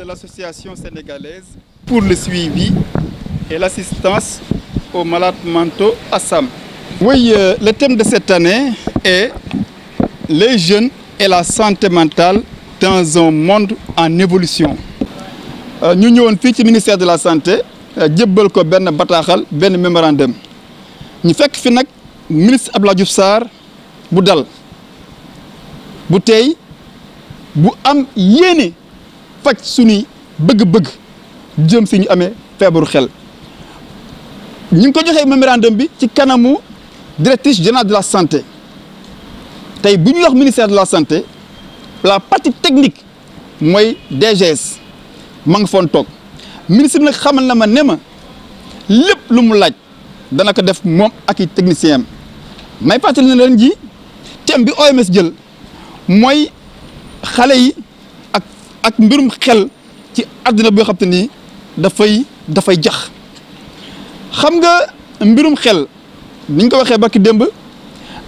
l'Association sénégalaise pour le suivi et l'assistance aux malades mentaux ASSAM. Oui, le thème de cette année est les jeunes et la santé mentale dans un monde en évolution. Ñu ñëwoon fii ci ministère de la santé jébbal ko benn bataaxal benn mémorandum ñu fekk fi nag ministre Abdoulaye Diouf Sarr bu dal bu tey bu am yéene faj suñuy bëgg-bëgg jëm si ñu amee feebaru xel ñu ngi ko joxee mémorandum bi ci kanamu directrice générale de la santé tey bu ñu wax ministère de la santé la partie technique mooy DGS ma nga foon toog ministre bi nag xamal na ma ne ma lépp lu mu laaj dana ko def moom ak i technicien am may fàttali ne leen ji thème bi OMS jël mooy xale yi ak mbirum xel ci àddina boo xam te ni dafay jax xam nga mbirum xel niñ ko waxee barki démb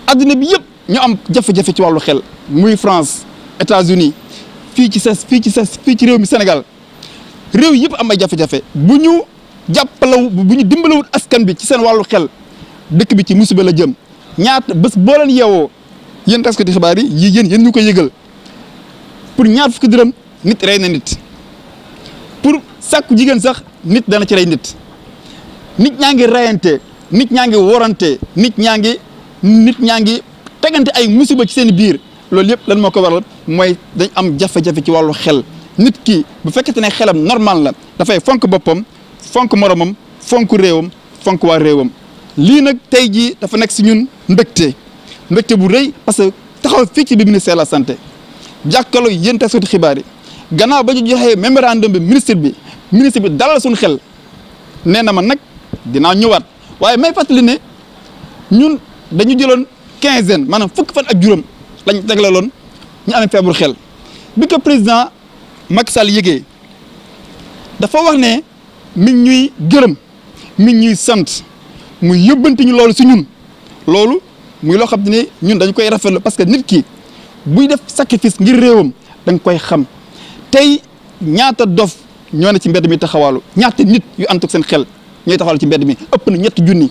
àddina bi yëpp ñu am jafe-jafe ci wàllu xel muy France États-Unis fii ci réew mi Sénégal réew yëpp am ay jafe-jafe bu ñu dimbalawut askan bi ci seen wàllu xel dëkk bi ci musiba la jëm ñaata bés boo leen yeewoo yéen taskati xibaar yi yéen ñu ko yëgal pour ñaar fukki dërëm nit rey na nit pour sàkku jigéen sax nit dana ci rey nit ñaa ngi reyante nit ñaa ngi worante nit ñaa ngi tegante ay musiba ci seen biir loolu yëpp lan moo ko waral mooy dañ am jafe-jafe ci wàllu xel nit ki bu fekkente ne xelam normal la dafay fonk boppam fonk moromam fonk réewam fonk waa réewam lii nag tey jii dafa nekk si ñun mbégte bu rëy parce que taxaw fii ci biir ministère de la santé jàkkaarloo yéen taskati xibaar yi gannaaw ba ñu joxee mémorandum bi ministre bi dalal suñu xel nee na ma nag dinaa ñëwaat waaye may fàttali ne ñun dañu jëloon quinzaine maanaam fukki fan ak juróom lañ tegleloon ñu amee feebaru xel bi ko président Macky Sall yëgee dafa wax ne mi ngi ñuy gërëm mi ngi ñuy sant muy yóbbanti ñu loolu si ñun loolu muy loo xam ne ñun dañ koy rafetlu parce que nit ki buy def sacrifice ngir réewam dañ koy xam tey ñaata dof ñoo ne ci mbedd mi taxawaalu ñaata nit yu ànd ak seen xel ñooy taxawal ci mbedd mi ëpp na 7 junni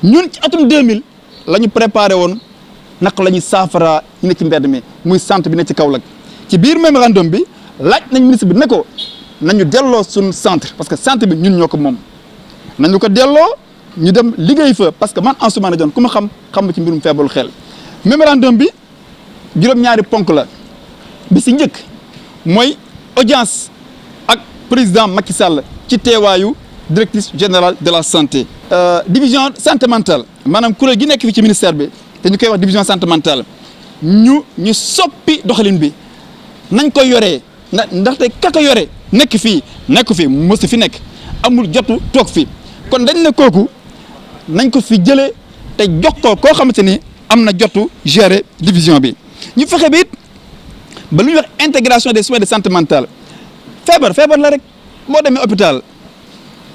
ñun ci atum 2000 la ñu préparé woon naka la ñuy saafara ñu ne ci mbedd mi muy centre bi ne ci Kaolack ci biir mémorandum bi laaj nañ ministre bi ne ko nañu delloo suñu centre parce que centre bi ñun ñoo ko moom nañu ko delloo ñu dem liggéey fa parce que man Ansoumana Dione ku ma xam ci mbirum feebaru xel mémorandum bi juróom-ñaari ponk la bi si njëkk mooy audience ak président Macky Sall ci teewaayu directrice générale de la santé. division santé mentale maanaam kuréel gi nekk fi ci ministère bi te ñu koy wax division santé mentale ñu soppi doxalin bi nañ koy yoree ndaxte kaka yore nekk fi mosu fi nekk amul jotu toog fi kon dañ ne kooku nañ ko fi jëlee te jox ko koo xamante ni am na jotu gérer division bi ñu fexe bi it ba lu ñuy wax intégration des soins de santé mentale feebar la rek boo demee hôpital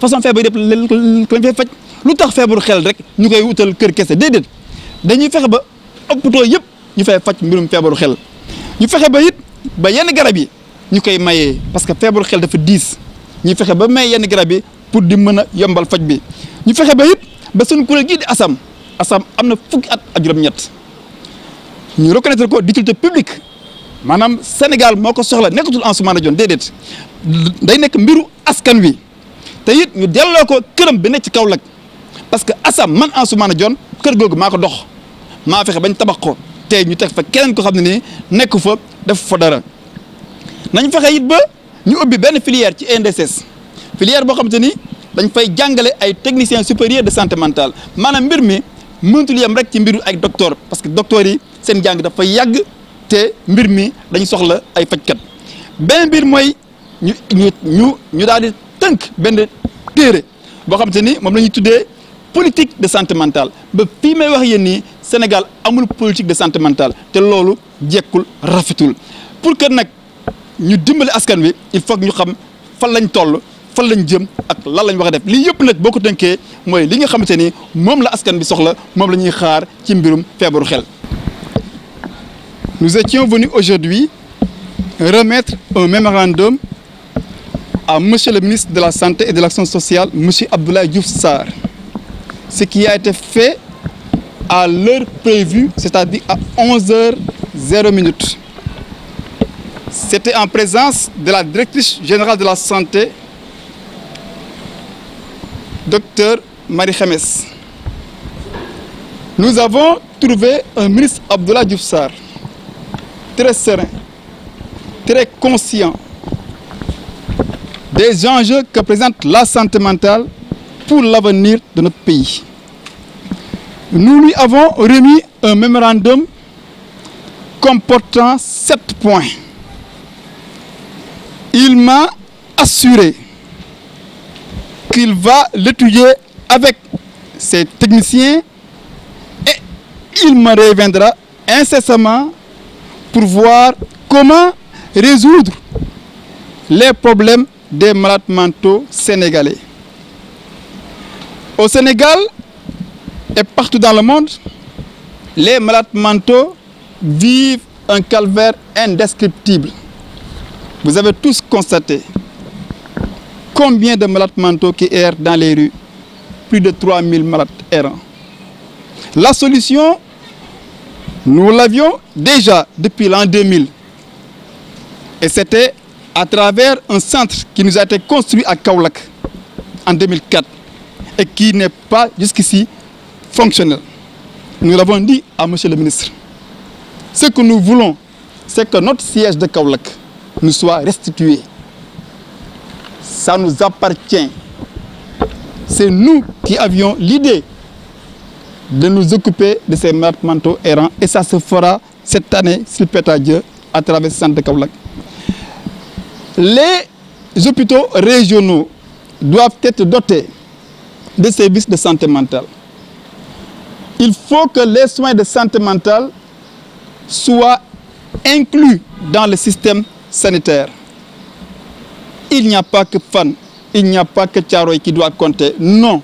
façon feebar yëpp lañ fay faj lu tax feebaru xel rek ñu koy wutal kër kese déedéet dañuy fexe ba hôpitaux yëpp ñu fay faj mbirum feebaru xel ñu fexe ba it ba yenn garab yi ñu koy mayee parce que feebaru xel dafa diis ñu fexe ba may yenn garab yi pour di mën a yombal faj bi ñu fexe ba it ba suñu kuréel gii di ASSAM am na fukki at ak juróom-ñett ñu reconnaître ko d'utilité publique maanaam Sénégal moo ko soxla nekkatul Ansoumana Dione déedéet day nekk mbiru askan wi te it ñu delloo ko këram bi nekk ci Kaolack parce que ASSAM man Ansoumana Dione kër googu maa ko dox maa fexe bañ tabax ko tey ñu teg fa keneen ko xam ne nii nekk fa def fa dara nañ fexe it ba ñu ubbi benn filière ci INDSS filière boo xamante ni dañ fay jàngale ay techniciens supérieurs de santé mentale maanaam mbir mi mënatul yem rek ci mbiru ay docteur parce que docteurs yi seen jàng dafay yàgg te mbir mi dañ soxla ay fajkat benn mbir mooy ñu daal di tënk benn téere boo xamante ni moom la ñuy tuddee politique de santé mentale ba fii may wax yéen nii Sénégal amul politique de santé mentale te loolu jekkul rafetul pour que nag ñu dimbali askan wi il faut que ñu xam fan lañ toll fan lañ jëm ak lan lañ wax a def lii yëpp nag boo ko tënkee mooy li nga xamante ni moom la askan bi soxla moom la ñuy xaar ci mbirum feebaru xel. Nous étions venus aujourd'hui remettre un mémorandum à Monsieur le ministre de la Santé et de l'Action sociale, Monsieur Abdoulaye Diouf Sarr, ce qui a été fait à l'heure prévue, c'est-à-dire à 11h00. C'était en présence de la directrice générale de la santé, Dr Marie Khémé. Nous avons trouvé un ministre Abdoulaye Diouf Sarr très serein, très conscient des enjeux que présente la santé mentale pour l'avenir de notre pays. Nous lui avons remis un mémorandum comportant 7 points. Il m'a assuré qu'il va l'étudier avec ses techniciens et il me reviendra incessamment pour voir comment résoudre les problèmes des malades mentaux sénégalais. Au Sénégal et partout dans le monde, les malades mentaux vivent un calvaire indescriptible. Vous avez tous constaté combien de malades mentaux qui errent dans les rues. Plus de 3000 malades errants. La solution, nous l'avions déjà depuis l'an 2000. Et c'était à travers un centre qui nous a été construit à Kaolack en 2004 et qui n'est pas jusqu'ici fonctionnel. Nous l'avons dit à Monsieur le ministre. Ce que nous voulons, c'est que notre siège de Kaolack nous soit restitué. Ça nous appartient. C'est nous qui avions l'idée de nous occuper de ces malades mentaux errants et ça se fera cette année, s'il plaît à Dieu, à travers le centre de Kaolack. Les hôpitaux régionaux doivent être dotés de services de santé mentale. Il faut que les soins de santé mentale soient inclus dans le système sanitaire. Il n'y a pas que Fann, il n'y a pas que Thiaroye qui doit compter. Non.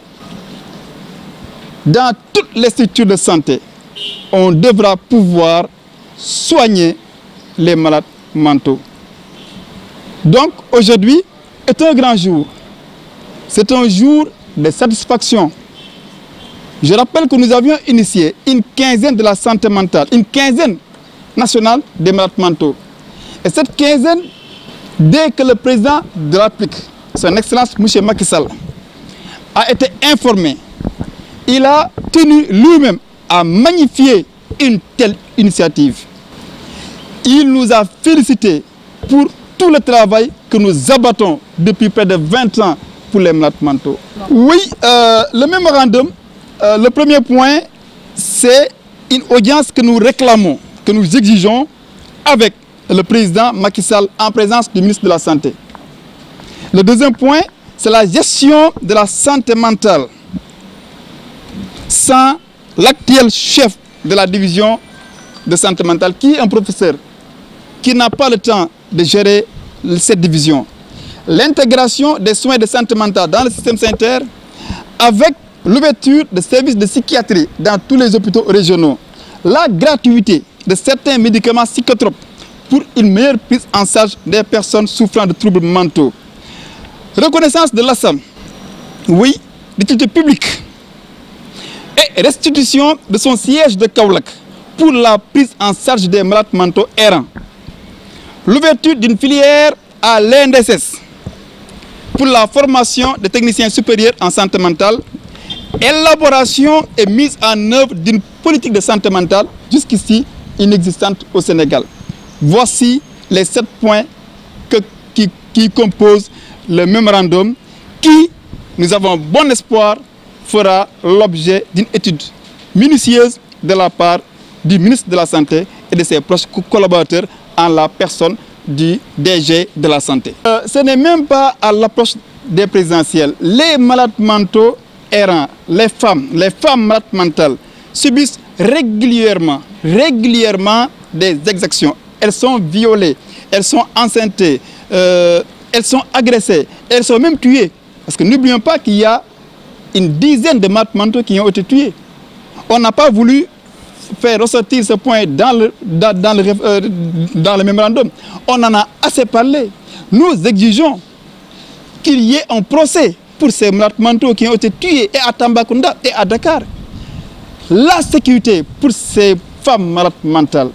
Dans toutes les structures de santé, on devra pouvoir soigner les malades mentaux. Donc aujourd'hui est un grand jour. C'est un jour de satisfaction. Je rappelle que nous avions initié une quinzaine de la santé mentale, une quinzaine nationale des malades mentaux. Et cette quinzaine, dès que le président de la République, son Excellence M. Macky Sall, a été informé, il a tenu lui-même à magnifier une telle initiative. Il nous a félicités pour tout le travail que nous abattons depuis près de 20 ans pour les malades mentaux. Oui, le mémorandum, le premier point, c'est une audience que nous réclamons, que nous exigeons avec le président Macky Sall en présence du ministre de la Santé. Le deuxième point, c'est la gestion de la santé mentale sans l'actuel chef de la division de santé mentale, qui est un professeur, qui n'a pas le temps de gérer cette division. L'intégration des soins de santé mentale dans le système sanitaire avec l'ouverture de services de psychiatrie dans tous les hôpitaux régionaux. La gratuité de certains médicaments psychotropes pour une meilleure prise en charge des personnes souffrant de troubles mentaux. Reconnaissance de l'ASSAM, oui, d'utilité publique. Et restitution de son siège de Kaolack pour la prise en charge des malades mentaux errants. L'ouverture d'une filière à l'INDSS pour la formation des techniciens supérieurs en santé mentale. Élaboration et mise en œuvre d'une politique de santé mentale jusqu'ici inexistante au Sénégal. Voici les 7 points qui composent le mémorandum qui, nous avons bon espoir, fera l'objet d'une étude minutieuse de la part du ministre de la Santé et de ses proches collaborateurs en la personne du DG de la Santé. Ce n'est même pas à l'approche des présidentielles. Les malades mentaux errants, les femmes malades mentales subissent régulièrement des exactions. Elles sont violées, elles sont enceintes, elles sont agressées, elles sont même tuées. Parce que n'oublions pas qu'il y a une dizaine de malades mentaux qui ont été tués. On n'a pas voulu faire ressortir ce point dans le mémorandum. On en a assez parlé. Nous exigeons qu'il y ait un procès pour ces malades mentaux qui ont été tués et à Tambacounda et à Dakar. La sécurité pour ces femmes malades mentales,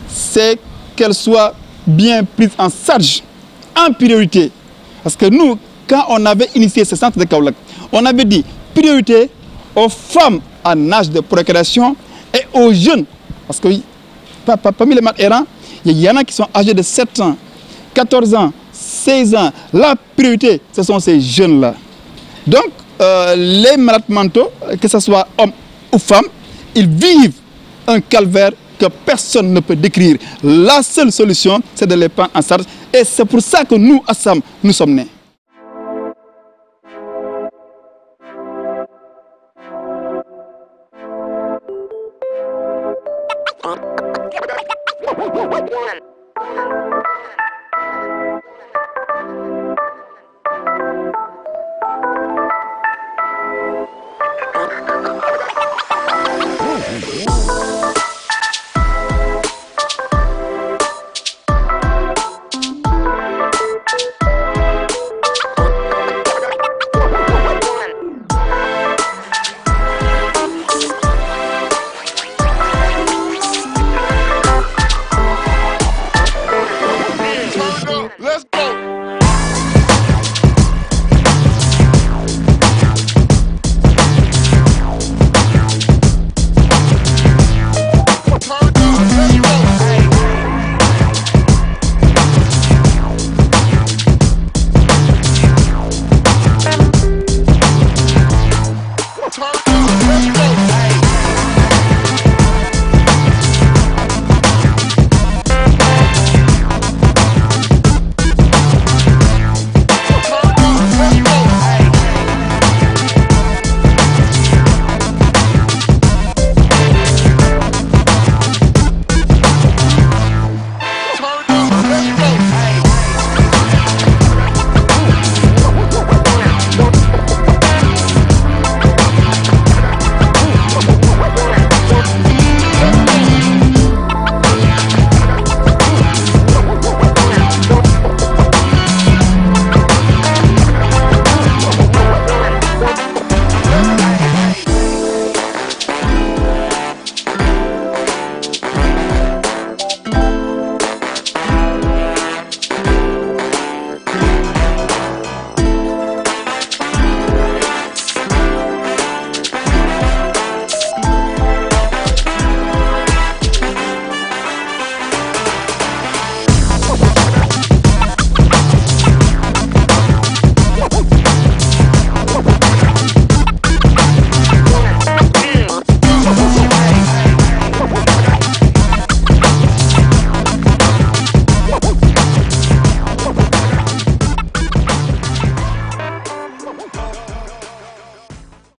c'est qu'elles soient bien prises en charge, en priorité. Parce que nous, quand on avait initié ce centre de Kaolack, on avait dit priorité aux femmes en âge de procréation et aux jeunes. Parce que parmi les malades errants, il y en a qui sont âgés de 7 ans, 14 ans, 16 ans. La priorité, ce sont ces jeunes-là. Donc, les malades mentaux, que ce soit hommes ou femmes, ils vivent un calvaire que personne ne peut décrire. La seule solution, c'est de les prendre en charge. Et c'est pour ça que nous, Assam, nous sommes nés.